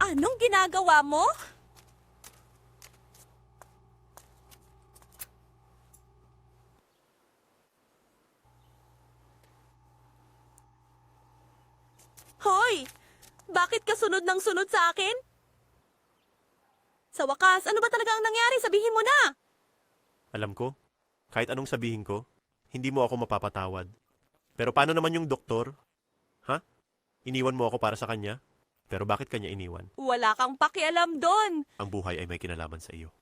Anong ginagawa mo? Hoy! Bakit ka sunod ng sunod sa akin? Sa wakas, ano ba talaga ang nangyari? Sabihin mo na! Alam ko, kahit anong sabihin ko, hindi mo ako mapapatawad. Pero paano naman yung doktor? Ha? Iniwan mo ako para sa kanya? Pero bakit kanya iniwan? Wala kang pakialam doon. Ang buhay ay may kinalaman sa iyo.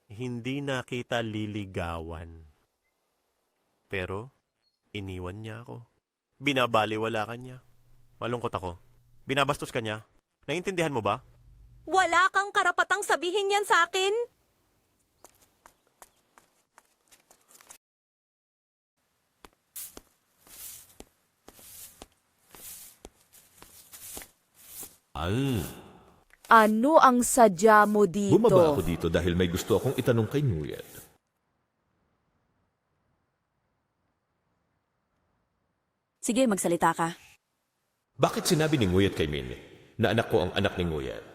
Hindi na kita liligawan. Pero, iniwan niya ako. Binabaliwala ka niya. Malungkot ako. Binabastos ka niya. Naiintindihan mo ba? Wala kang karapatang sabihin yan sa akin. Ano ang sadya mo dito? Bumaba ako dito dahil may gusto akong itanong kay Nguyet. Sige, magsalita ka. Bakit sinabi ni Nguyet kay Min na anak ko ang anak ni Nguyet?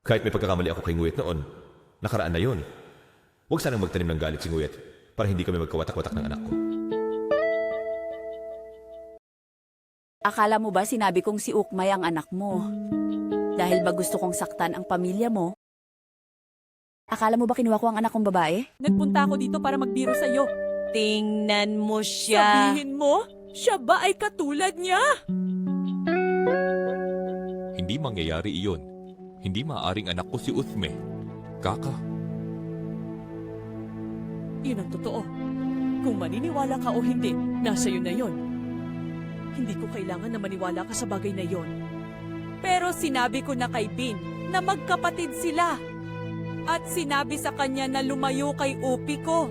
Kahit may pagkakamali ako kay Nguyet noon, nakaraan na yon. Huwag sanang magtanim ng galit si Nguyet para hindi kami magkawatak-watak ng anak ko. Akala mo ba sinabi kong si Ukmay ang anak mo? Dahil ba gusto kong saktan ang pamilya mo? Akala mo ba kinuha ko ang anak kong babae? Nagpunta ako dito para magbiro sa'yo. Tingnan mo siya. Sabihin mo, siya ba ay katulad niya? Hindi mangyayari iyon. Hindi maaaring anak ko si Uthme. Kaka. Yun ang totoo. Kung maniniwala ka o hindi, nasa iyo na yon. Hindi ko kailangan na maniwala ka sa bagay na yon. Pero sinabi ko na kay Bin na magkapatid sila. At sinabi sa kanya na lumayo kay Upi ko.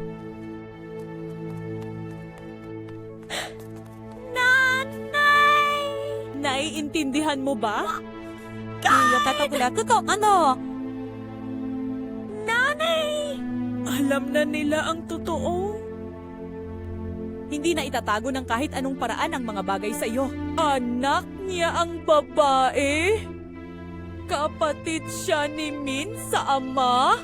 Nanay! Naiintindihan mo ba? Ano? Nanay! Alam na nila ang totoo. Hindi na itatago ng kahit anong paraan ang mga bagay sa iyo. Anak niya ang babae? Kapatid siya ni Min sa ama?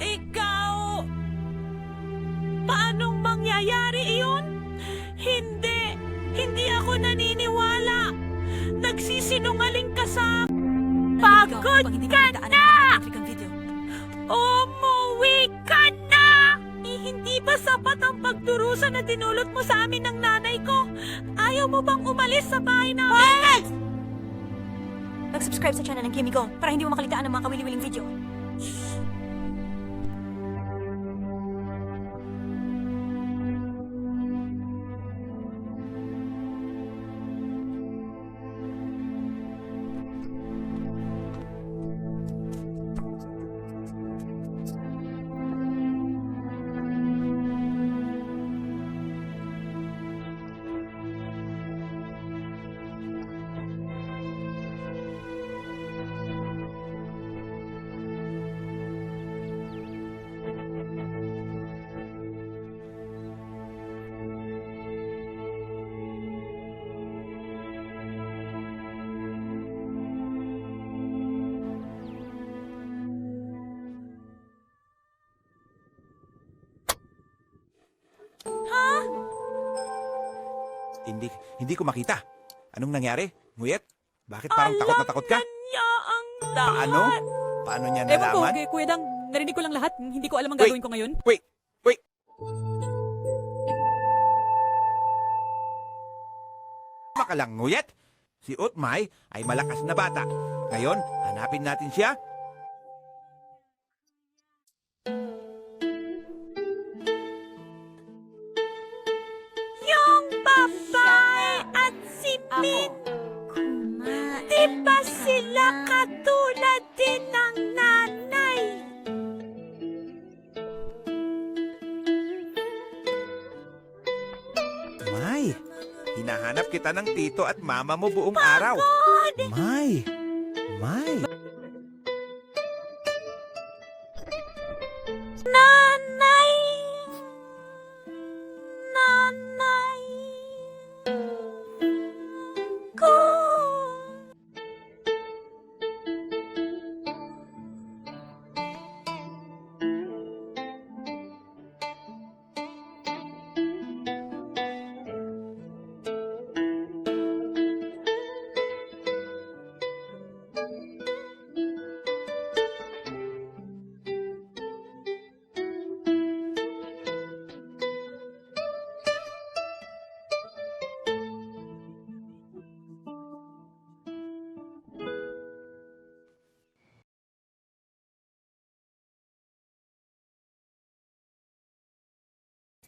Ikaw! Paanong mangyayari iyon? Hindi! Hindi ako naniniwala! Nagsisinungaling ka sa... Pagod ka na! Umuwi ka na! Hindi ba sapat ang pagdurusa na dinulot mo sa amin ng nanay ko? Ayaw mo bang umalis sa bahay namin? Mag-subscribe sa channel ng Kimmy Go para hindi mo makalitaan ng mga kawili-wiling video. Hindi ko makita. Anong nangyari? Nguyet? Bakit parang takot na takot ka? Niya ang lahat. Paano? Paano niya Ewan ko, nalaman? Kuya Dang, narinig ko lang lahat. Hindi ko alam ang Wait. gagawin ko ngayon. Wait! Tama ka lang, Nguyet. Si Utmay ay malakas na bata. Ngayon, hanapin natin siya. Yung babae at si Min, di ba sila katulad din ng nanay? May, hinahanap kita ng tito at mama mo buong araw. May. Nanay!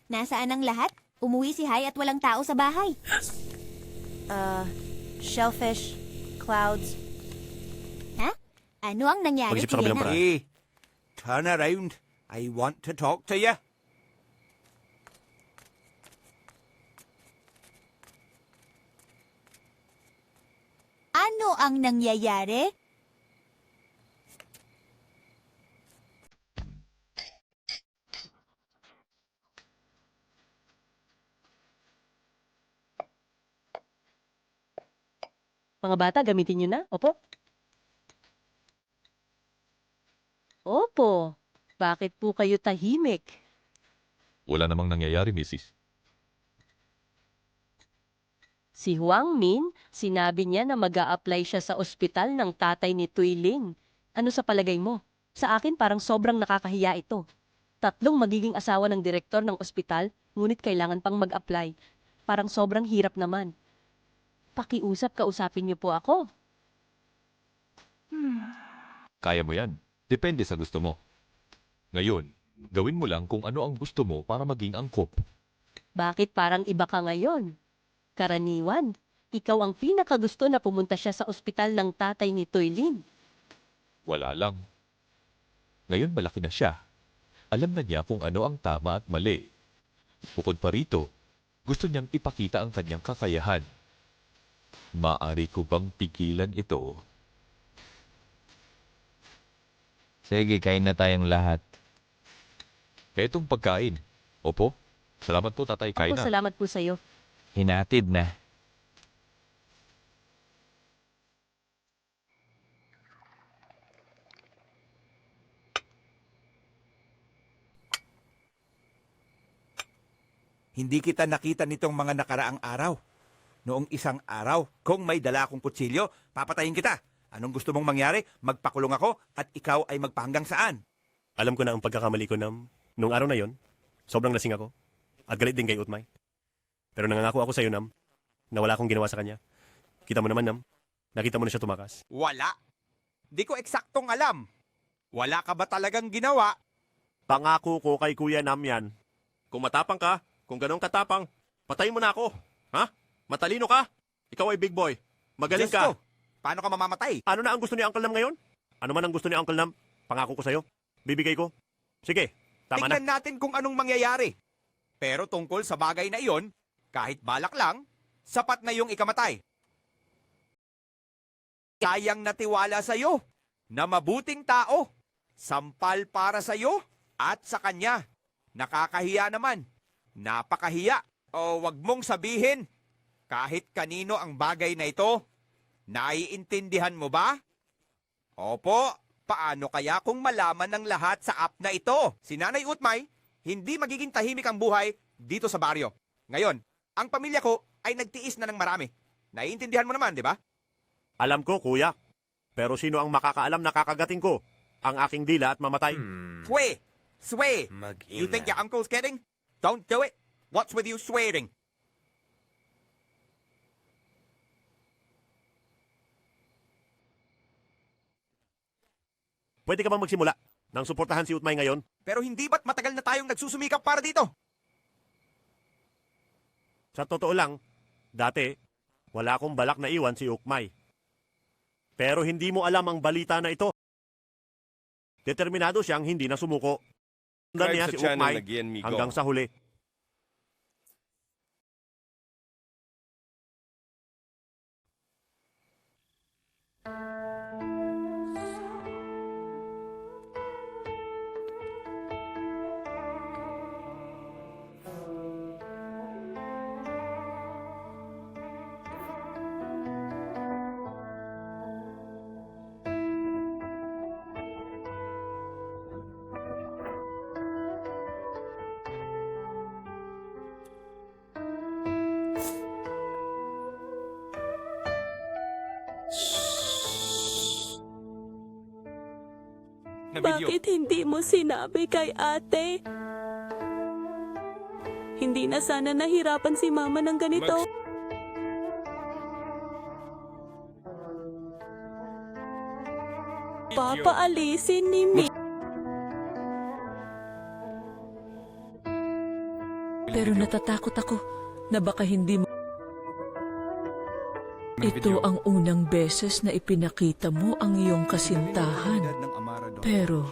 Nasaan ang lahat? Umuwi si Hai at walang tao sa bahay. Shellfish, clouds. Ha? Ano ang nangyari, Mag-isip sa kabilang Tiana? paraan. Hey, turn around. I want to talk to you. Ano ang nangyayari? Mga bata, gamitin nyo na. Opo. Opo. Bakit po kayo tahimik? Wala namang nangyayari, Mrs. Si Huang Min, sinabi niya na mag apply siya sa ospital ng tatay ni Tuiling. Ano sa palagay mo? Sa akin parang sobrang nakakahiya ito. 3 magiging asawa ng direktor ng ospital, ngunit kailangan pang mag-apply. Parang sobrang hirap naman. Kausapin niyo po ako. Kaya mo yan. Depende sa gusto mo. Ngayon, gawin mo lang kung ano ang gusto mo para maging angkop. Bakit parang iba ka ngayon? Karaniwan, ikaw ang pinakagusto na pumunta siya sa ospital ng tatay ni Toylin. Wala lang. Ngayon malaki na siya. Alam na niya kung ano ang tama at mali. Bukod pa rito, gusto niyang ipakita ang kanyang kakayahan. Maaari ko bang pigilan ito? Sige, kain na tayong lahat. Etong pagkain. Opo. Salamat po, tatay. Kain Ako, na. salamat po sa'yo. Hinatid na. Hindi kita nakita nitong mga nakaraang araw. Noong isang araw, kung may dala akong kutsilyo, papatayin kita. Anong gusto mong mangyari? Magpakulong ako at ikaw ay magpahanggang saan? Alam ko na ang pagkakamali ko, Nam. Nung araw na yon, sobrang lasing ako. At galit din kay Utmay. Pero nangangako ako sa'yo, Nam, na wala akong ginawa sa kanya. Kita mo naman, Nam. Nakita mo na siya tumakas. Wala. Di ko eksaktong alam. Wala ka ba talagang ginawa? Pangako ko kay Kuya Nam yan. Kung matapang ka, kung ganong katapang, patayin mo na ako. Ha? Matalino ka? Ikaw ay big boy. Magaling Diyos ka. ko, paano ka mamamatay? Ano na ang gusto ni Uncle Nam ngayon? Ano man ang gusto ni Uncle Nam, pangako ko sa'yo. Bibigay ko. Sige, tama na. Tingnan natin kung anong mangyayari. Pero tungkol sa bagay na iyon, kahit balak lang, sapat na yung ikamatay. Kayang natiwala sa'yo na mabuting tao, sampal para sa'yo at sa kanya. Nakakahiya naman. Napakahiya. O wag mong sabihin, kahit kanino ang bagay na ito, naiintindihan mo ba? Opo, paano kaya kung malaman ng lahat sa app na ito? Si Nanay Utmay, hindi magiging tahimik ang buhay dito sa baryo. Ngayon, ang pamilya ko ay nagtiis na ng marami. Naiintindihan mo naman, di ba? Alam ko, kuya. Pero sino ang makakaalam na kakagating ko? Ang aking dila at mamatay. Sway! Sway! You think your uncle's kidding? Don't do it. What's with you swearing? Pwede ka bang magsimula nang suportahan si Utmay ngayon? Pero hindi ba't matagal na tayong nagsusumikap para dito? Sa totoo lang, dati, wala akong balak na iwan si Ukmay. Pero hindi mo alam ang balita na ito. Determinado siyang hindi na sumuko. Sundan niya si Ukmay hanggang sa huli. Bakit hindi mo sinabi kay ate? Hindi na sana nahirapan si mama ng ganito. Papaalisin ni Mi. natatakot ako na baka hindi mo... Ito ang unang beses na ipinakita mo ang iyong kasintahan. Pero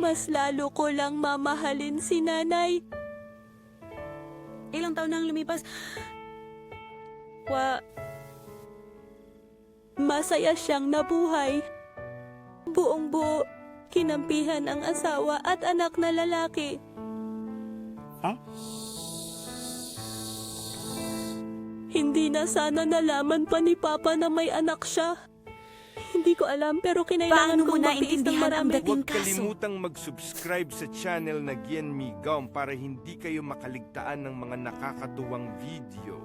Mas lalo ko lang mamahalin si nanay. Ilang taon na ang lumipas. Masaya siyang nabuhay. Buong buo, kinampihan ang asawa at anak na lalaki. Hindi na sana nalaman pa ni Papa na may anak siya. Hindi ko alam pero kinailangan kong magtiis ng marami. Huwag kalimutang mag-subscribe sa channel na Gian Migong para hindi kayo makaligtaan ng mga nakakatuwang video.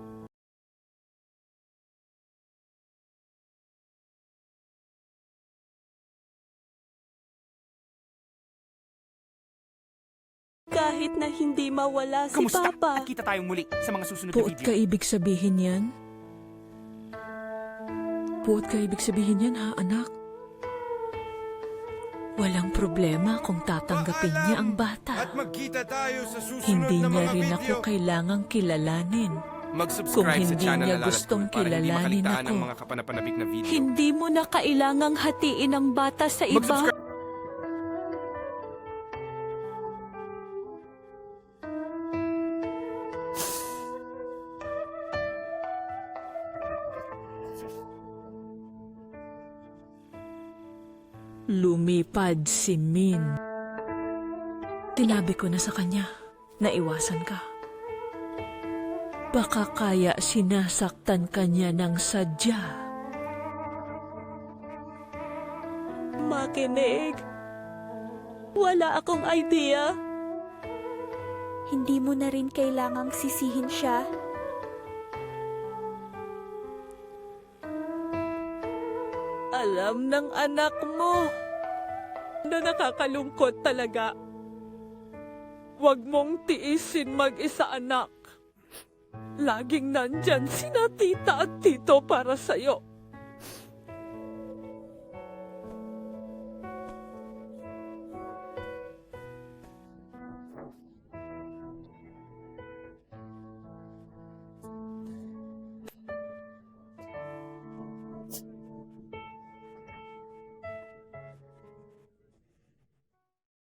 Kahit na hindi mawala si Papa. Kita tayong muli sa mga susunod puot ka ibig sabihin yan? Puot ka ibig sabihin yan ha, anak? Walang problema kung tatanggapin niya ang bata. magkita tayo sa susunod Hindi niya rin ako kailangang kilalanin. Kung hindi niya gustong kilalanin ako, kapanapanabik na video. Hindi mo na kailangang hatiin ang bata sa iba. lumipad si Min. Sinabi ko na sa kanya na iwasan ka. Baka kaya sinasaktan kanya ng sadya. Makinig. Wala akong idea. Hindi mo na rin kailangang sisihin siya. Alam ng anak mo na nakakalungkot talaga. Huwag mong tiisin mag-isa, anak. Laging nandyan sina tita at tito para sa'yo.